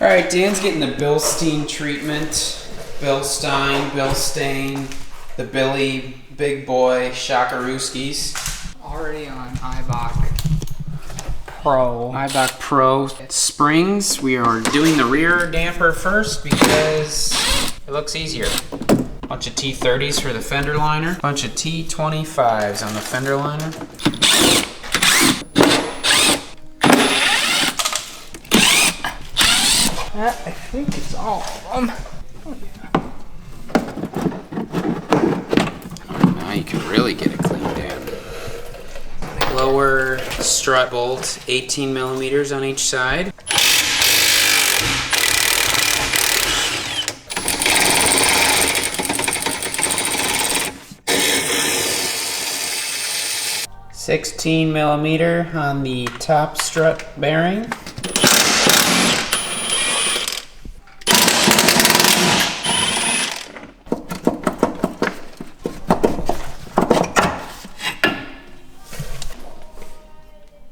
All right, Dan's getting the Bilstein treatment. Bilstein, the Billy Big Boy Shakaruskis. Already on Ibach Pro. Ibach Pro springs. We are doing the rear damper first because it looks easier. Bunch of T30s for the fender liner. Bunch of T25s on the fender liner. That, I think it's all of them. Oh, yeah. Now you can really get it cleaned in. Lower strut bolt, 18 millimeters on each side. $16mm on the top strut bearing.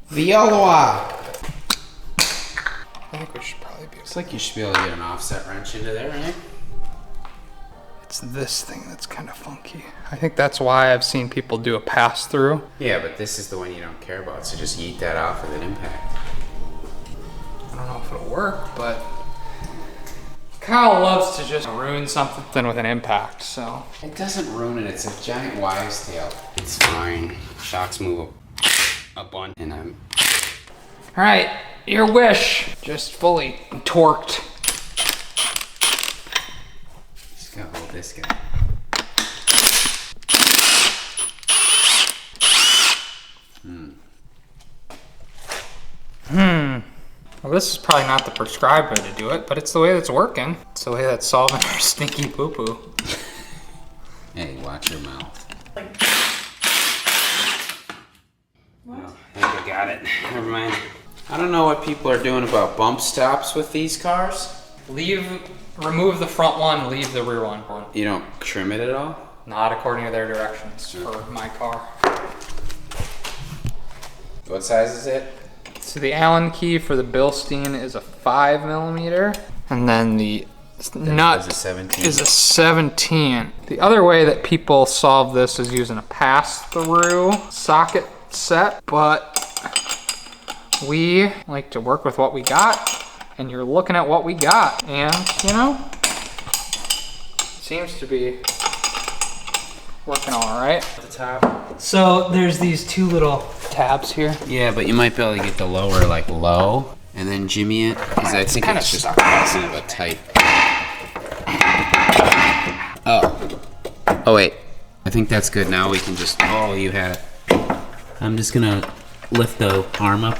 Viola! I think we should probably be. Looks like you should be able to get an offset wrench into there, right? It's this thing that's kind of funky. I think that's why I've seen people do a pass through. Yeah, but this is the one you don't care about, so just yeet that off with an impact. I don't know if it'll work, but Kyle loves to just ruin something with an impact, so. It doesn't ruin it, it's a giant wives' tail. It's fine. Shocks move a bunch, and I'm... All right, your wish. Just fully torqued. Just gotta hold this guy. Well, this is probably not the prescribed way to do it, but it's the way that's working. It's the way that's solving our stinky poo-poo. Hey, watch your mouth. What? Oh, I think I got it. Never mind. I don't know what people are doing about bump stops with these cars. Remove the front one, leave the rear one. You don't trim it at all? Not according to their directions for my car. What size is it? So the Allen key for the Bilstein is a 5mm, and then the nut is a 17. is a 17. The other way that people solve this is using a pass-through socket set, but we like to work with what we got, and you're looking at what we got, and you know, seems to be working all right. At the top. So there's these two little tabs here. Yeah, but you might be able to get the lower like low and then jimmy it, because I think it's just kind of a tight. Oh wait, I think that's good. Now we can just, oh, you had it. I'm just gonna lift the arm up.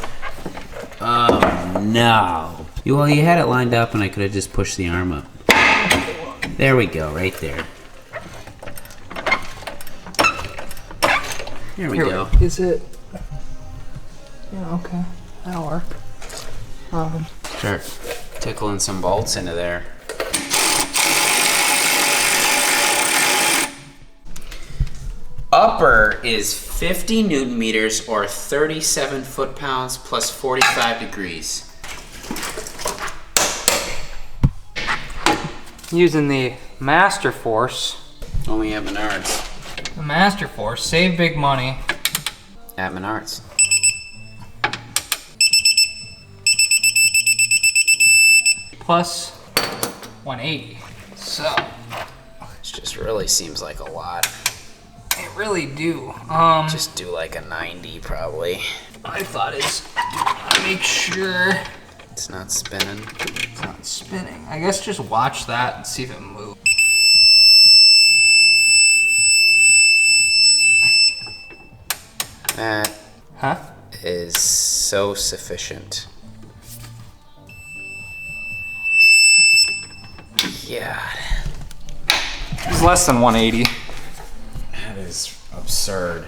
Oh no. Well, you had it lined up and I could have just pushed the arm up. There we go, right there. There we go. Is it? Yeah, okay. That'll work. Start tickling some bolts into there. Upper is 50 Newton meters or 37 foot-pounds plus 45 degrees. Using the Master Force. Only at Menards. The Master Force, save big money. At Menards. Plus 180. So. This just really seems like a lot. They really do. Just do like a 90 probably. My thought is make sure it's not spinning. it's not spinning. I guess just watch that and see if it moves. That Huh? is so sufficient. God. It's less than 180. That is absurd.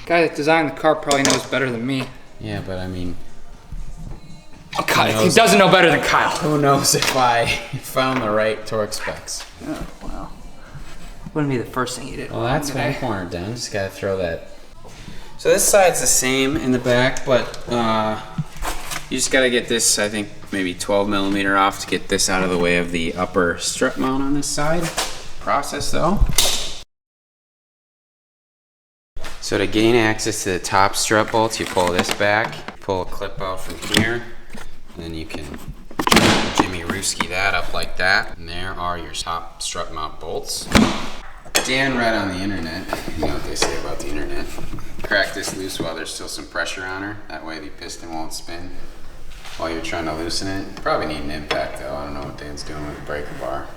Guy that designed the car probably knows better than me. Yeah, but I mean, He doesn't know better than Kyle. who knows if I found the right torque specs. Oh, well. Wouldn't be the first thing you did. Well, that's one corner done. Just gotta throw that. So this side's the same in the back, but You just gotta get this, I think, maybe 12 millimeter off to get this out of the way of the upper strut mount on this side. Process though. So to gain access to the top strut bolts, you pull this back, pull a clip out from here, and then you can Jimmy Rooski that up like that. And there are your top strut mount bolts. Dan read on the internet, you know what they say about the internet. Crack this loose while there's still some pressure on her. That way the piston won't spin while you're trying to loosen it. Probably need an impact though. I don't know what Dan's doing with the breaker bar.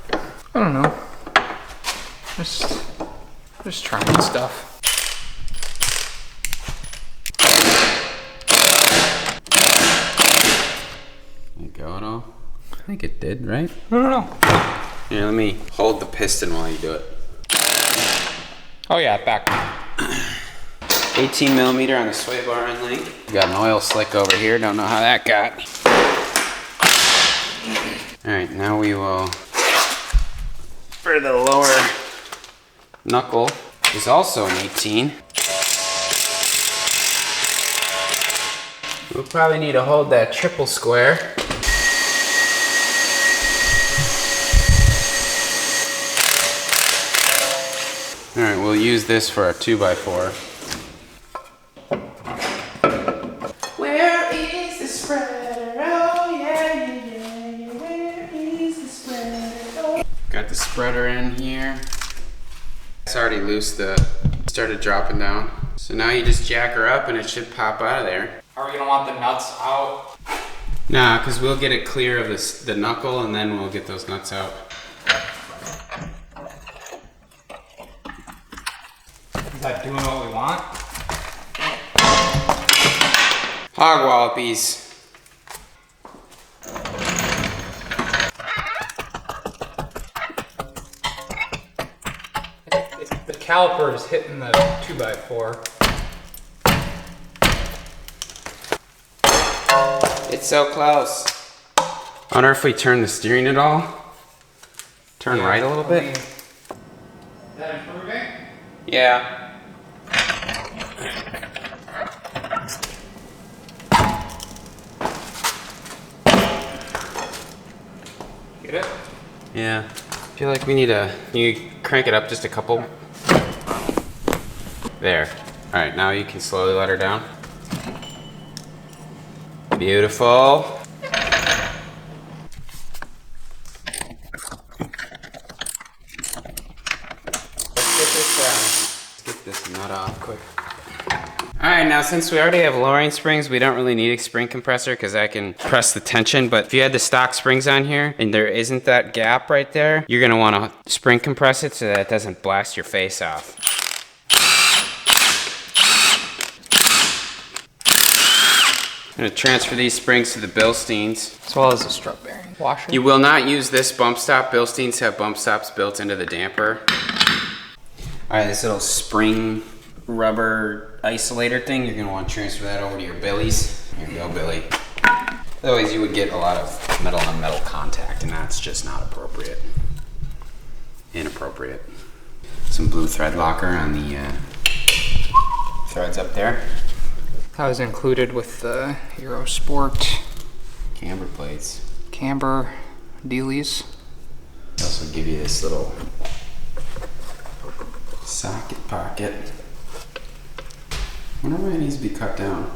I don't know. Just trying stuff. Did it go at all? I think it did, right? I don't know. Here, let me hold the piston while you do it. Oh yeah, back. 18 millimeter on the sway bar end link. Got an oil slick over here, don't know how that got. All right, now we will, for the lower knuckle, is also an 18. We'll probably need to hold that triple square. All right, we'll use this for our 2x4. Where is the spreader? Oh yeah. Where is the spreader? Oh. Got the spreader in here. It's already loose, started dropping down. So now you just jack her up and it should pop out of there. Are we gonna want the nuts out? Nah, because we'll get it clear of the knuckle and then we'll get those nuts out. Is that doing what we want? Hog wallopies. The caliper is hitting the 2x4. It's so close. I wonder if we turn the steering at all. Turn right a little bit. Is that improving? Yeah. Get it? Yeah. I feel like we need you crank it up just a couple. There. All right, now you can slowly let her down. Beautiful. Let's get this nut off quick. All right, now since we already have lowering springs, we don't really need a spring compressor because I can press the tension. But if you had the stock springs on here and there isn't that gap right there, you're gonna wanna spring compress it so that it doesn't blast your face off. I'm gonna transfer these springs to the Bilsteins. As well as the strut bearing. Washer. You will not use this bump stop. Bilsteins have bump stops built into the damper. All right, this little spring rubber isolator thing, you're gonna want to transfer that over to your billies. Here you go, Billy. Otherwise you would get a lot of metal on metal contact and that's just not appropriate. Inappropriate. Some blue thread locker on the threads up there. That was included with the Euro Sport Camber plates. camber dealies. They also give you this little socket pocket. I wonder why it needs to be cut down.